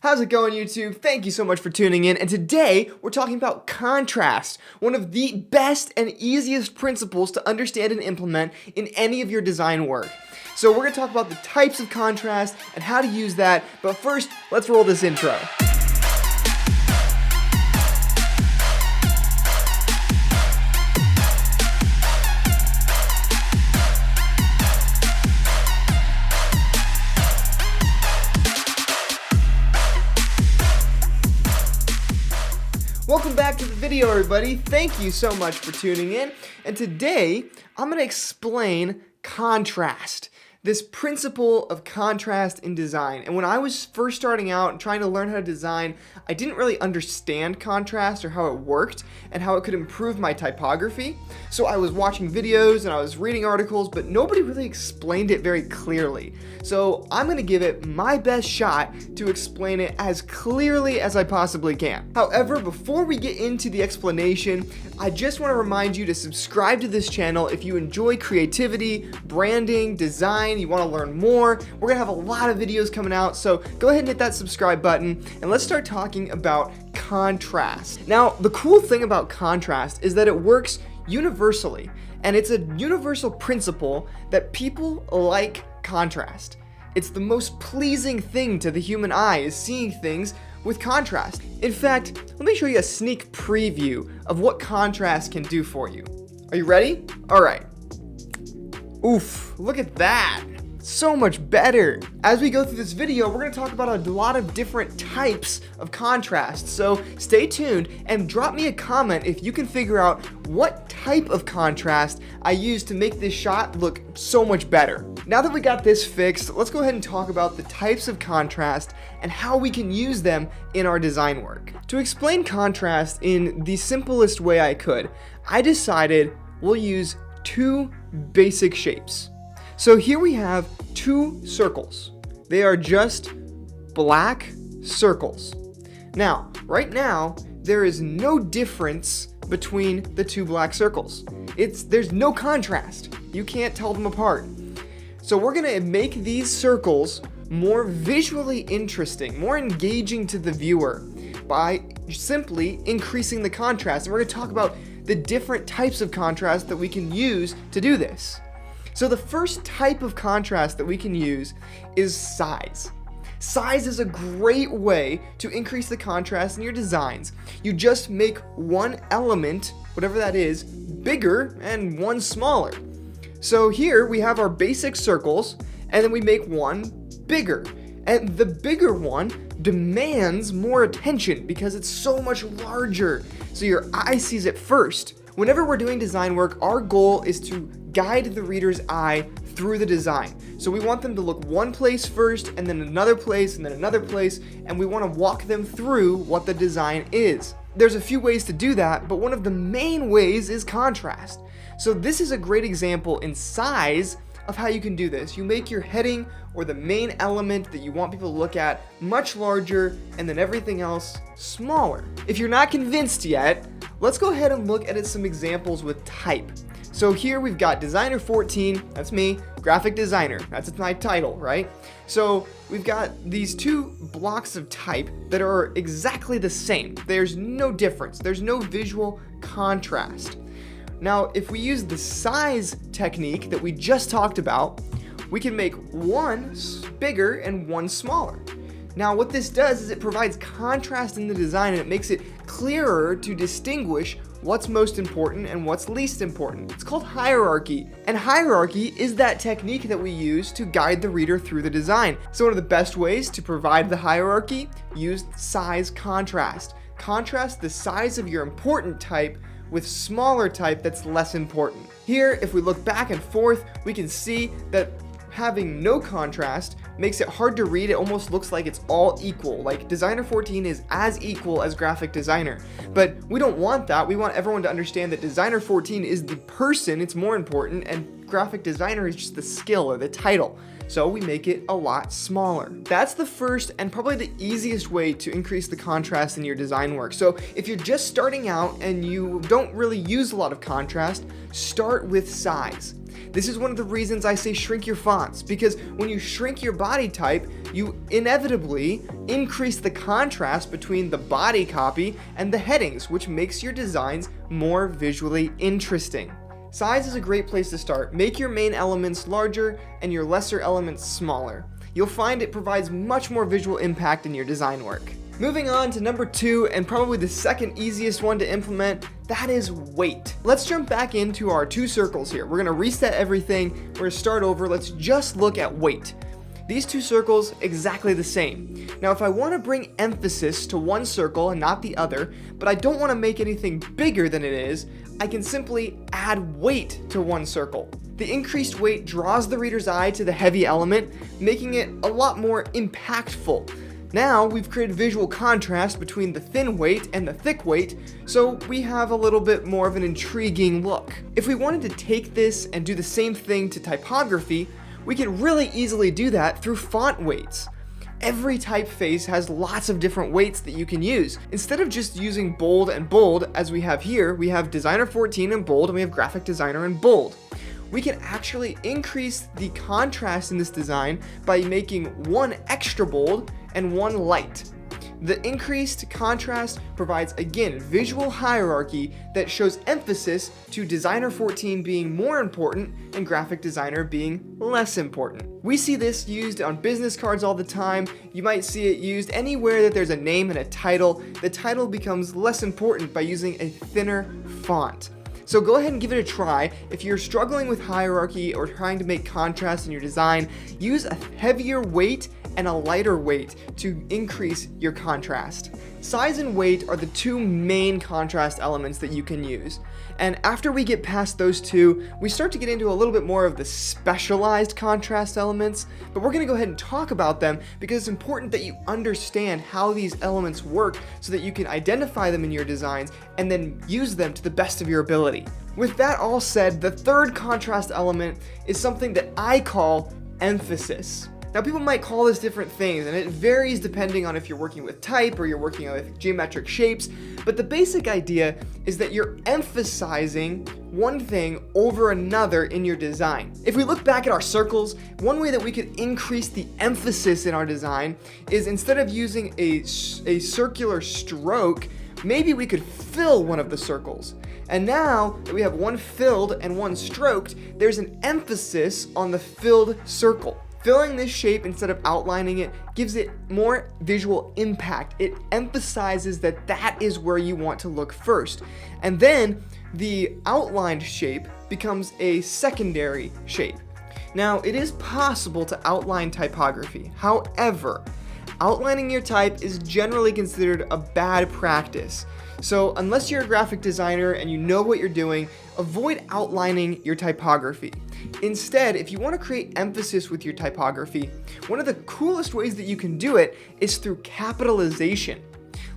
How's it going, YouTube? Thank you so much for tuning in, and today we're talking about contrast, one of the best and easiest principles to understand and implement in any of your design work. So we're going to talk about the types of contrast and how to use that, but first, let's roll this intro. Welcome back to the video, everybody. Thank you so much for tuning in. And today, I'm going to explain contrast, this principle of contrast in design. And when I was first starting out and trying to learn how to design, I didn't really understand contrast or how it worked and how it could improve my typography. So I was watching videos and I was reading articles, but nobody really explained it very clearly. So I'm going to give it my best shot to explain it as clearly as I possibly can. However, before we get into the explanation, I just want to remind you to subscribe to this channel if you enjoy creativity, branding, design, you want to learn more. We're going to have a lot of videos coming out, so go ahead and hit that subscribe button and let's start talking about contrast. Now, the cool thing about contrast is that it works universally, and it's a universal principle that people like contrast. It's the most pleasing thing to the human eye, is seeing things with contrast. In fact, let me show you a sneak preview of what contrast can do for you. Are you ready? All right. Oof, look at that. So much better. As we go through this video, we're going to talk about a lot of different types of contrast. So stay tuned and drop me a comment if you can figure out what type of contrast I use to make this shot look so much better. Now that we got this fixed, let's go ahead and talk about the types of contrast and how we can use them in our design work. To explain contrast in the simplest way I could, I decided we'll use two basic shapes. So here we have two circles. They are just black circles. Now, right now, there is no difference between the two black circles. There's no contrast. You can't tell them apart. So we're gonna make these circles more visually interesting, more engaging to the viewer by simply increasing the contrast. And we're gonna talk about the different types of contrast that we can use to do this. So the first type of contrast that we can use is size. Size is a great way to increase the contrast in your designs. You just make one element, whatever that is, bigger and one smaller. So here we have our basic circles, and then we make one bigger. And the bigger one demands more attention because it's so much larger, so your eye sees it first. Whenever we're doing design work, our goal is to guide the reader's eye through the design. So we want them to look one place first, and then another place, and then another place, and we want to walk them through what the design is. There's a few ways to do that, but one of the main ways is contrast. So this is a great example in size of how you can do this. You make your heading or the main element that you want people to look at much larger, and then everything else smaller. If you're not convinced yet, let's go ahead and look at some examples with type. So here we've got designer 14, that's me, graphic designer, that's my title, right? So we've got these two blocks of type that are exactly the same. There's no difference, there's no visual contrast. Now, if we use the size technique that we just talked about, we can make one bigger and one smaller. Now, what this does is it provides contrast in the design, and it makes it clearer to distinguish what's most important and what's least important. It's called hierarchy, and hierarchy is that technique that we use to guide the reader through the design. So one of the best ways to provide the hierarchy, use size contrast. Contrast the size of your important type with smaller type that's less important. Here, if we look back and forth, we can see that having no contrast makes it hard to read. It almost looks like it's all equal, like designer 14 is as equal as graphic designer. But we don't want that. We want everyone to understand that designer 14 is the person, it's more important, and graphic designer is just the skill or the title. so we make it a lot smaller. That's the first and probably the easiest way to increase the contrast in your design work. So if you're just starting out and you don't really use a lot of contrast, start with size. This is one of the reasons I say shrink your fonts, because when you shrink your body type, you inevitably increase the contrast between the body copy and the headings, which makes your designs more visually interesting. Size is a great place to start. Make your main elements larger and your lesser elements smaller. You'll find it provides much more visual impact in your design work. Moving on to number 2, and probably the second easiest one to implement, that is weight. Let's jump back into our 2 circles here. We're gonna reset everything, we're gonna start over, let's just look at weight. These 2 circles, exactly the same. Now if I wanna bring emphasis to one circle and not the other, but I don't wanna make anything bigger than it is, I can simply add weight to one circle. The increased weight draws the reader's eye to the heavy element, making it a lot more impactful. Now we've created visual contrast between the thin weight and the thick weight, so we have a little bit more of an intriguing look. If we wanted to take this and do the same thing to typography, we could really easily do that through font weights. Every typeface has lots of different weights that you can use. Instead of just using bold and bold as we have here, we have Designer 14 in bold and we have Graphic Designer in bold. We can actually increase the contrast in this design by making one extra bold and one light. The increased contrast provides, again, visual hierarchy that shows emphasis to Designer 14 being more important and Graphic Designer being less important. We see this used on business cards all the time. You might see it used anywhere that there's a name and a title. The title becomes less important by using a thinner font. So go ahead and give it a try. If you're struggling with hierarchy or trying to make contrast in your design, use a heavier weight and a lighter weight to increase your contrast. Size and weight are the 2 main contrast elements that you can use. And after we get past those 2, we start to get into a little bit more of the specialized contrast elements, but we're gonna go ahead and talk about them because it's important that you understand how these elements work so that you can identify them in your designs and then use them to the best of your ability. With that all said, the third contrast element is something that I call emphasis. Now people might call this different things, and it varies depending on if you're working with type or you're working with geometric shapes, but the basic idea is that you're emphasizing one thing over another in your design. If we look back at our circles, one way that we could increase the emphasis in our design is instead of using a circular stroke, maybe we could fill one of the circles. And now that we have one filled and one stroked, there's an emphasis on the filled circle. Filling this shape instead of outlining it gives it more visual impact. It emphasizes that that is where you want to look first. And then the outlined shape becomes a secondary shape. Now, it is possible to outline typography. However, outlining your type is generally considered a bad practice. So unless you're a graphic designer and you know what you're doing, avoid outlining your typography. Instead, if you want to create emphasis with your typography, one of the coolest ways that you can do it is through capitalization.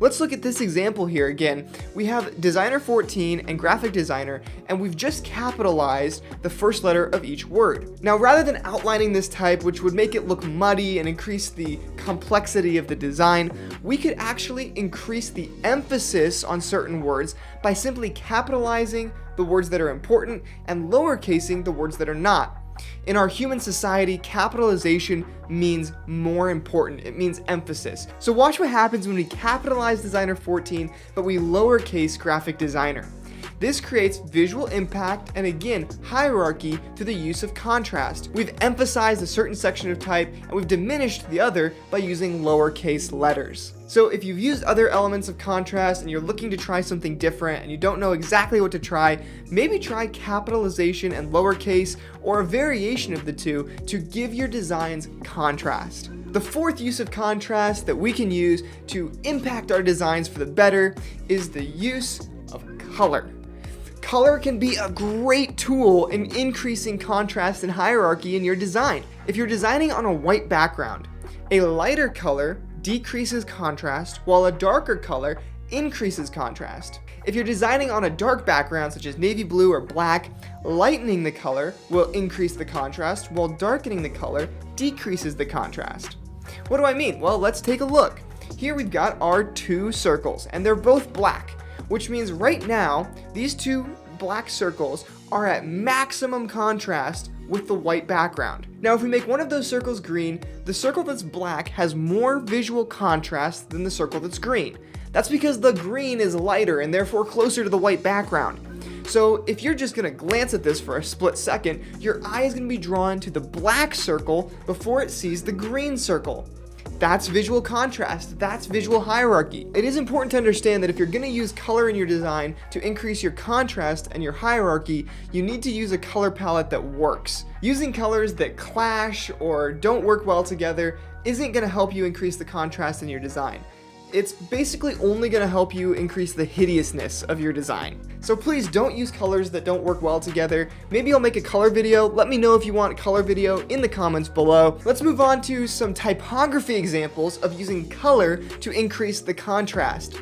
Let's look at this example here again. We have Designer 14 and Graphic Designer, and we've just capitalized the first letter of each word. Now, rather than outlining this type, which would make it look muddy and increase the complexity of the design, we could actually increase the emphasis on certain words by simply capitalizing the words that are important and lowercasing the words that are not. In our human society, capitalization means more important. It means emphasis. So watch what happens when we capitalize Designer 14, but we lowercase Graphic Designer. This creates visual impact and, again, hierarchy through the use of contrast. We've emphasized a certain section of type and we've diminished the other by using lowercase letters. So if you've used other elements of contrast and you're looking to try something different and you don't know exactly what to try, maybe try capitalization and lowercase or a variation of the two to give your designs contrast. The fourth use of contrast that we can use to impact our designs for the better is the use of color. Color can be a great tool in increasing contrast and hierarchy in your design. If you're designing on a white background, a lighter color decreases contrast while a darker color increases contrast. If you're designing on a dark background such as navy blue or black, lightening the color will increase the contrast while darkening the color decreases the contrast. What do I mean? Well, let's take a look. Here we've got our two circles, and they're both black, which means right now, these two black circles are at maximum contrast with the white background. Now, if we make one of those circles green, the circle that's black has more visual contrast than the circle that's green. That's because the green is lighter and therefore closer to the white background. So if you're just gonna glance at this for a split second, your eye is gonna be drawn to the black circle before it sees the green circle. That's visual contrast, that's visual hierarchy. It is important to understand that if you're gonna use color in your design to increase your contrast and your hierarchy, you need to use a color palette that works. Using colors that clash or don't work well together isn't gonna help you increase the contrast in your design. It's basically only going to help you increase the hideousness of your design. So please don't use colors that don't work well together. Maybe I'll make a color video. Let me know if you want a color video in the comments below. Let's move on to some typography examples of using color to increase the contrast.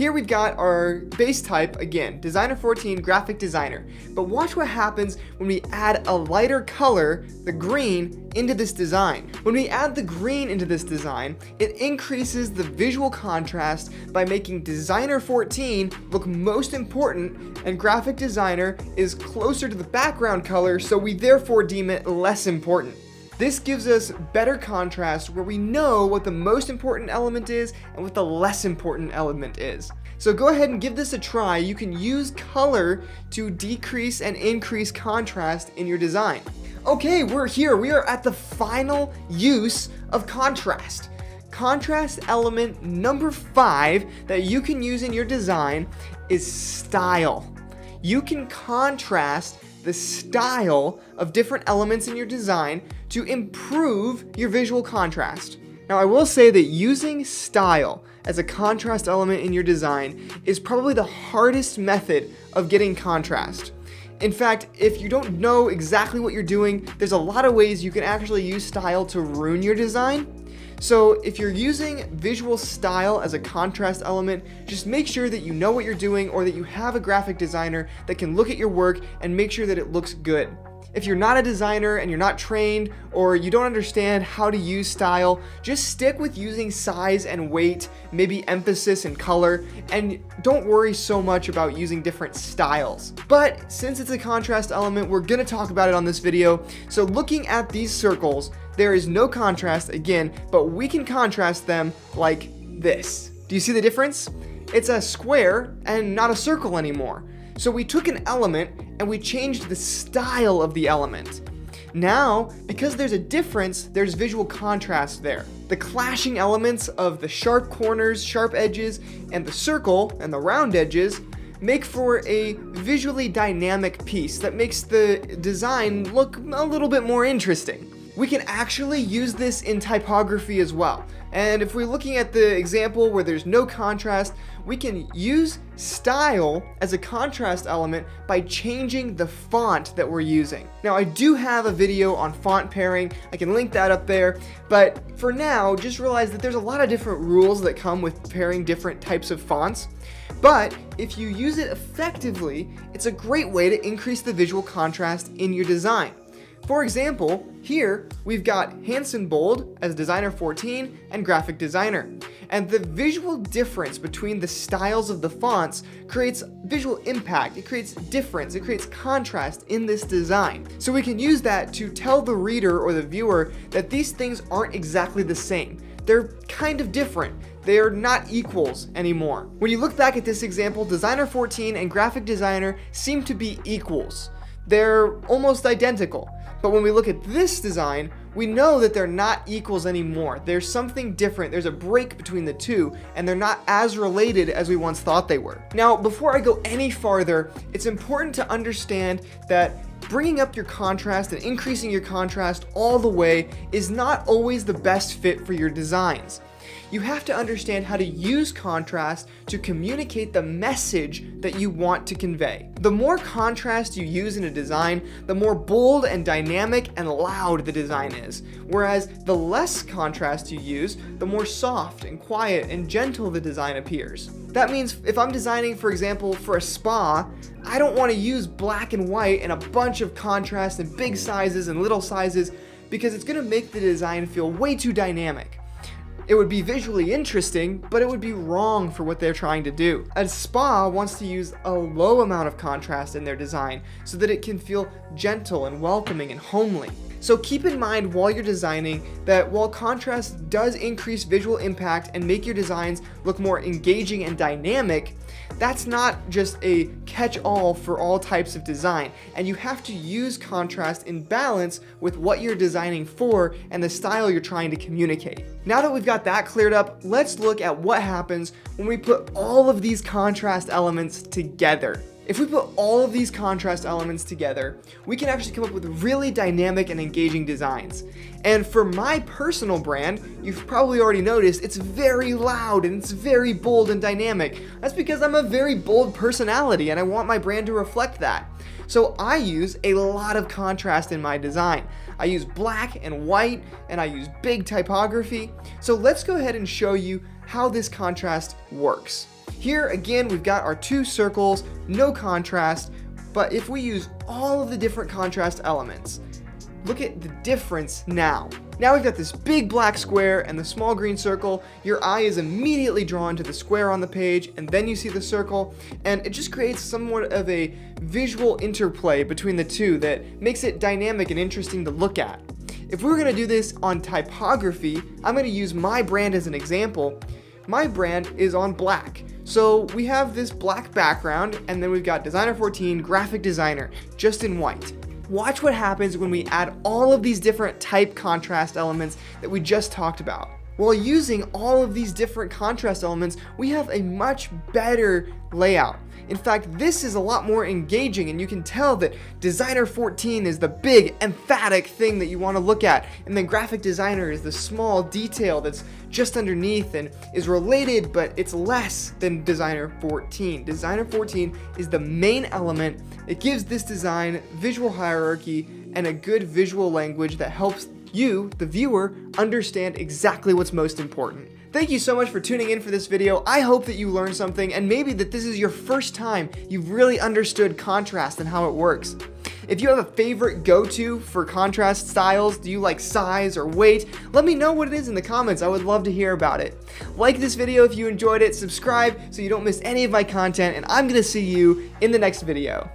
Here we've got our base type, again, Designer 14 Graphic Designer. But watch what happens when we add a lighter color, the green, into this design. When we add the green into this design, it increases the visual contrast by making Designer 14 look most important, and Graphic Designer is closer to the background color, so we therefore deem it less important. This gives us better contrast where we know what the most important element is and what the less important element is. So go ahead and give this a try. You can use color to decrease and increase contrast in your design. Okay, we're here. We are at the final use of contrast. Contrast element number 5 that you can use in your design is style. You can contrast the style of different elements in your design to improve your visual contrast. Now, I will say that using style as a contrast element in your design is probably the hardest method of getting contrast. In fact, if you don't know exactly what you're doing, there's a lot of ways you can actually use style to ruin your design. So if you're using visual style as a contrast element, just make sure that you know what you're doing or that you have a graphic designer that can look at your work and make sure that it looks good. If you're not a designer and you're not trained or you don't understand how to use style, just stick with using size and weight, maybe emphasis and color, and don't worry so much about using different styles. But since it's a contrast element, we're gonna talk about it on this video. So looking at these circles, there is no contrast again, but we can contrast them like this. Do you see the difference? It's a square and not a circle anymore. So we took an element and we changed the style of the element. Now, because there's a difference, there's visual contrast there. The clashing elements of the sharp corners, sharp edges, and the circle and the round edges make for a visually dynamic piece that makes the design look a little bit more interesting. We can actually use this in typography as well. And if we're looking at the example where there's no contrast, we can use style as a contrast element by changing the font that we're using. Now, I do have a video on font pairing. I can link that up there. But for now, just realize that there's a lot of different rules that come with pairing different types of fonts. But if you use it effectively, it's a great way to increase the visual contrast in your design. For example, here we've got Hanson Bold as Designer 14 and Graphic Designer. And the visual difference between the styles of the fonts creates visual impact, it creates difference, it creates contrast in this design. So we can use that to tell the reader or the viewer that these things aren't exactly the same. They're kind of different. They are not equals anymore. When you look back at this example, Designer 14 and Graphic Designer seem to be equals. They're almost identical. But when we look at this design, we know that they're not equals anymore. There's something different. There's a break between the two, and they're not as related as we once thought they were. Now, before I go any farther, it's important to understand that bringing up your contrast and increasing your contrast all the way is not always the best fit for your designs. You have to understand how to use contrast to communicate the message that you want to convey. The more contrast you use in a design, the more bold and dynamic and loud the design is. Whereas the less contrast you use, the more soft and quiet and gentle the design appears. That means if I'm designing, for example, for a spa, I don't want to use black and white and a bunch of contrast and big sizes and little sizes, because it's going to make the design feel way too dynamic. It would be visually interesting, but it would be wrong for what they're trying to do. A spa wants to use a low amount of contrast in their design so that it can feel gentle and welcoming and homely. So keep in mind while you're designing that while contrast does increase visual impact and make your designs look more engaging and dynamic, that's not just a catch-all for all types of design, and you have to use contrast in balance with what you're designing for and the style you're trying to communicate. Now that we've got that cleared up, let's look at what happens when we put all of these contrast elements together. If we put all of these contrast elements together, we can actually come up with really dynamic and engaging designs. And for my personal brand, you've probably already noticed it's very loud and it's very bold and dynamic. That's because I'm a very bold personality and I want my brand to reflect that. So I use a lot of contrast in my design. I use black and white and I use big typography. So let's go ahead and show you how this contrast works. Here again, we've got our two circles, no contrast, but if we use all of the different contrast elements, look at the difference now. Now we've got this big black square and the small green circle. Your eye is immediately drawn to the square on the page, and then you see the circle, and it just creates somewhat of a visual interplay between the two that makes it dynamic and interesting to look at. If we were gonna do this on typography, I'm gonna use my brand as an example. My brand is on black. So we have this black background, and then we've got Designer 14 Graphic Designer just in white. Watch what happens when we add all of these different type contrast elements that we just talked about. While using all of these different contrast elements, we have a much better layout. In fact, this is a lot more engaging, and you can tell that Designer 14 is the big, emphatic thing that you want to look at, and then Graphic Designer is the small detail that's just underneath and is related, but it's less than Designer 14. Designer 14 is the main element. It gives this design visual hierarchy and a good visual language that helps you, the viewer, understand exactly what's most important. Thank you so much for tuning in for this video. I hope that you learned something, and maybe that this is your first time you've really understood contrast and how it works. If you have a favorite go-to for contrast styles, do you like size or weight? Let me know what it is in the comments. I would love to hear about it. Like this video if you enjoyed it, subscribe so you don't miss any of my content, and I'm gonna see you in the next video.